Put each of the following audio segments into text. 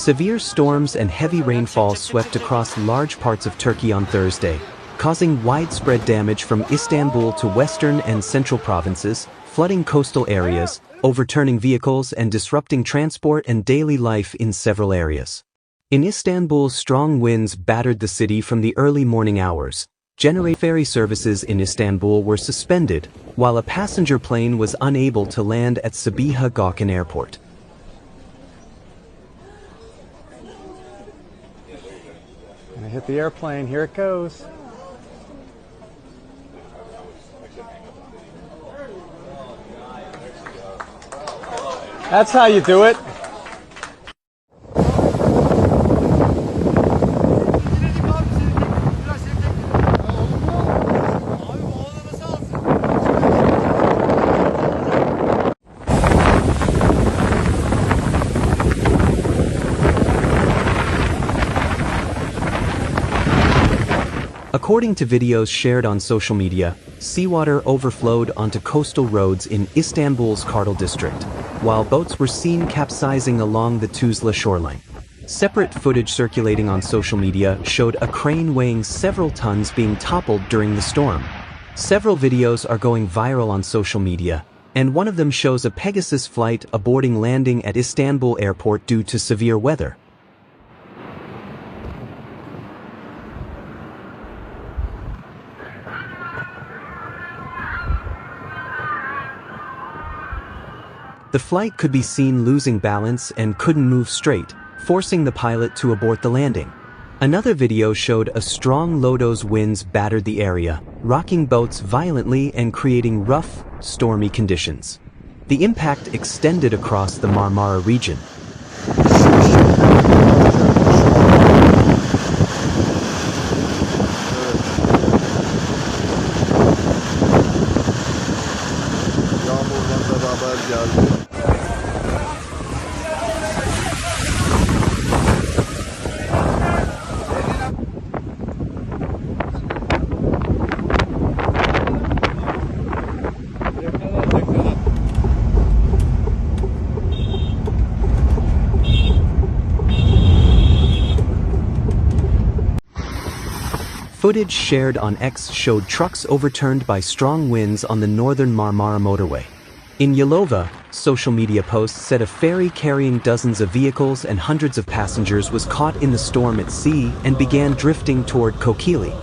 Severe storms and heavy rainfall swept across large parts of Turkey on Thursday, causing widespread damage from Istanbul to western and central provinces, flooding coastal areas, overturning vehicles and disrupting transport and daily life in several areas. In Istanbul, strong winds battered the city from the early morning hours. Ferry services in Istanbul were suspended, while a passenger plane was unable to land at Sabiha Gökçen Airport. Gonna hit the airplane, here it goes. That's how you do it. According to videos shared on social media, seawater overflowed onto coastal roads in Istanbul's Kartal district, while boats were seen capsizing along the Tuzla shoreline. Separate footage circulating on social media showed a crane weighing several tons being toppled during the storm. Several videos are going viral on social media, and one of them shows a Pegasus flight aborting landing at Istanbul airport due to severe weather. The flight could be seen losing balance and couldn't move straight, forcing the pilot to abort the landing. Another video showed a strong Lodos winds battered the area, rocking boats violently and creating rough, stormy conditions. The impact extended across the Marmara region. Footage shared on X showed trucks overturned by strong winds on the northern Marmara motorway. In Yalova, social media posts said a ferry carrying dozens of vehicles and hundreds of passengers was caught in the storm at sea and began drifting toward Kokili.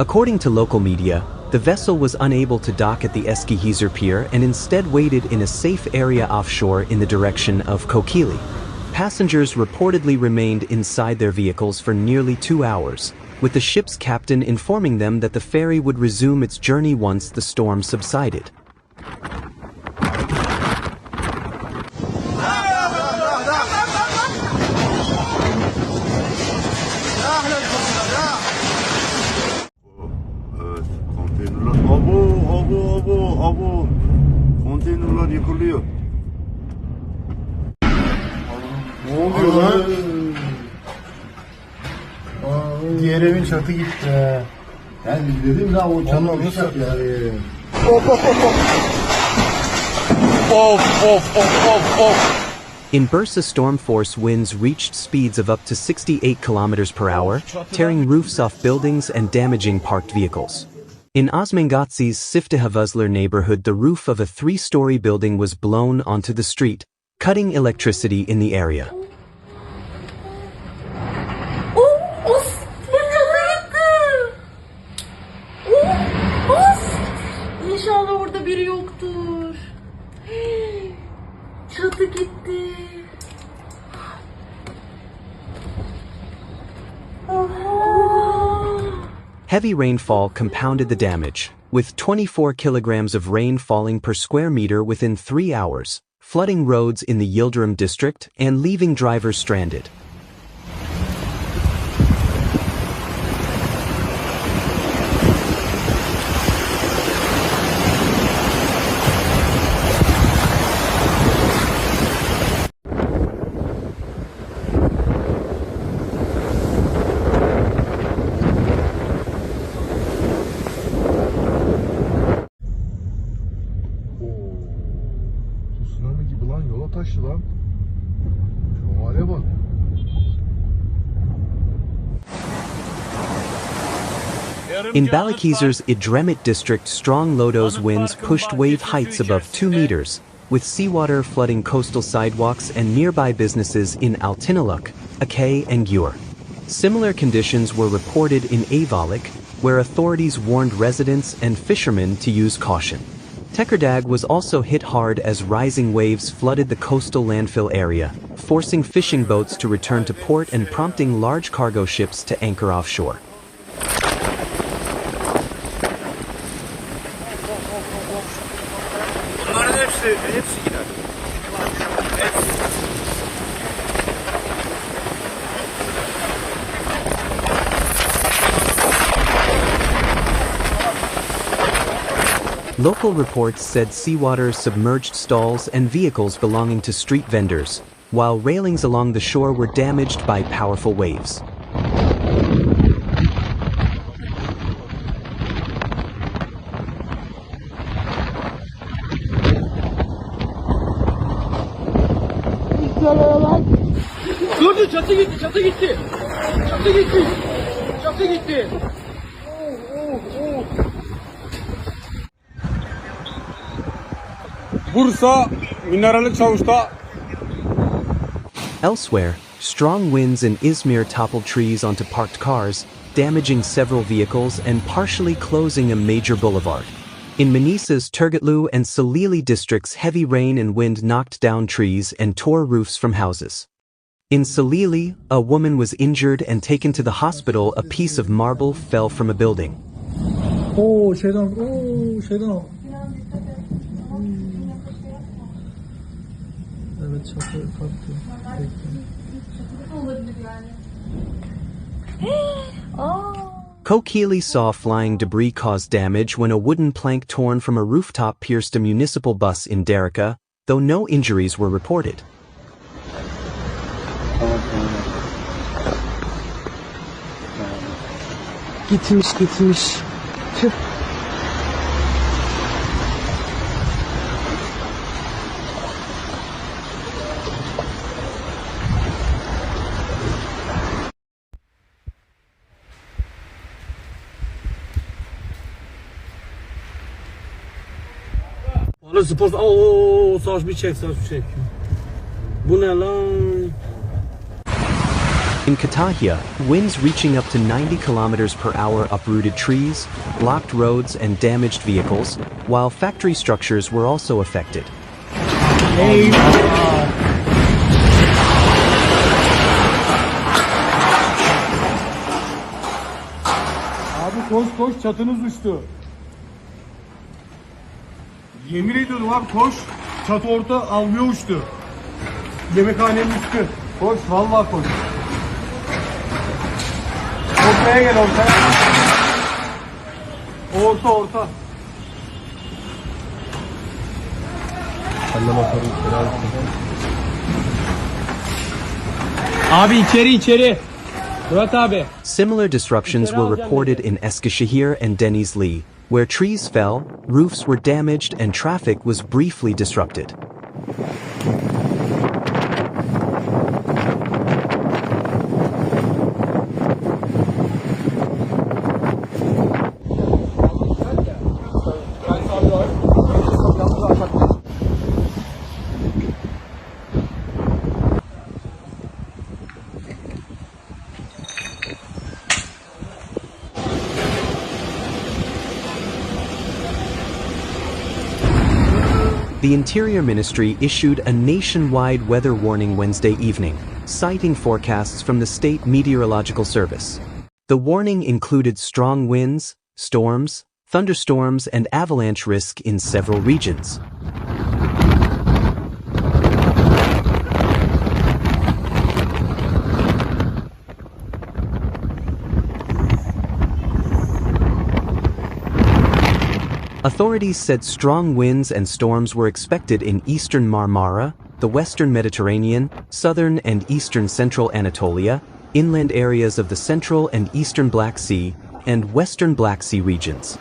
According to local media, the vessel was unable to dock at the Eskişehir pier and instead waited in a safe area offshore in the direction of Kokili. Passengers reportedly remained inside their vehicles for nearly 2 hours, with the ship's captain informing them that the ferry would resume its journey once the storm subsided. Konteynerler yıkılıyor. Ne oluyor lan? Diğer evin çatı gitti. Ben dedim ya o çatı uçak ya. In Bursa, storm force winds reached speeds of up to 68 kilometers per hour, tearing roofs off buildings and damaging parked vehicles. In Osmangazi's Siftehavuzlar neighborhood, the roof of a 3-story building was blown onto the street, cutting electricity in the area. İnşallah orada biri yoktur. Çatı gitti. Heavy rainfall compounded the damage, with 24 kilograms of rain falling per square meter within 3 hours, flooding roads in the Yildirim district and leaving drivers stranded. Lan yola taştı lan. Şu hale bak. In Balıkesir's Edremit district, strong lodos winds pushed wave heights above 2 meters, with seawater flooding coastal sidewalks and nearby businesses in Altınoluk, Akay and Gür. Similar conditions were reported in Ayvalık, where authorities warned residents and fishermen to use caution. Tekirdağ was also hit hard as rising waves flooded the coastal landfill area, forcing fishing boats to return to port and prompting large cargo ships to anchor offshore. Bunların hepsi gider. Local reports said seawater submerged stalls and vehicles belonging to street vendors, while railings along the shore were damaged by powerful waves. Dur çatı gitti. Çatı gitti. Bursa, Minerali Çavuş'ta. Elsewhere, strong winds in Izmir toppled trees onto parked cars, damaging several vehicles and partially closing a major boulevard. In Manisa''s Turgutlu and Silivri districts, heavy rain and wind knocked down trees and tore roofs from houses. In Silivri, a woman was injured and taken to the hospital. A piece of marble fell from a building. Evet, çatı kalktı. Kocaeli saw flying debris cause damage when a wooden plank torn from a rooftop pierced a municipal bus in Darika, though no injuries were reported. Gitmiş. Tüh. Onu spor... Savaş bir çek. Bu ne lan? In Kütahya, winds reaching up to 90 kilometers per hour uprooted trees, blocked roads and damaged vehicles, while factory structures were also affected. Abi koş çatınız düştü. Yemin ediyorum abi koş. Çatı orta avluya uçtu. Yemekhanenin üstü. Koş vallahi koş. Ortaya gel ortaya. Orta. Abi içeri. Murat abi. Similar disruptions were reported in Eskişehir and Denizli, where trees fell, roofs were damaged and traffic was briefly disrupted. The Interior Ministry issued a nationwide weather warning Wednesday evening, citing forecasts from the State Meteorological Service. The warning included strong winds, storms, thunderstorms, and avalanche risk in several regions. Authorities said strong winds and storms were expected in eastern Marmara, the western Mediterranean, southern and eastern central Anatolia, inland areas of the central and eastern Black Sea, and western Black Sea regions.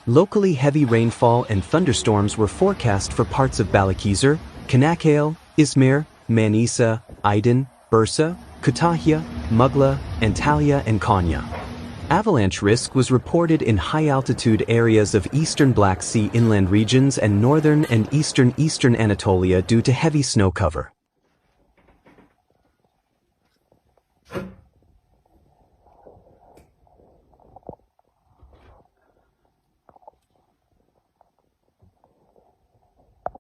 Locally heavy rainfall and thunderstorms were forecast for parts of Balıkesir, Çanakkale, Izmir, Manisa, Aydın, Bursa, Kütahya, Muğla, Antalya and Konya. Avalanche risk was reported in high-altitude areas of eastern Black Sea inland regions and northern and eastern Anatolia due to heavy snow cover.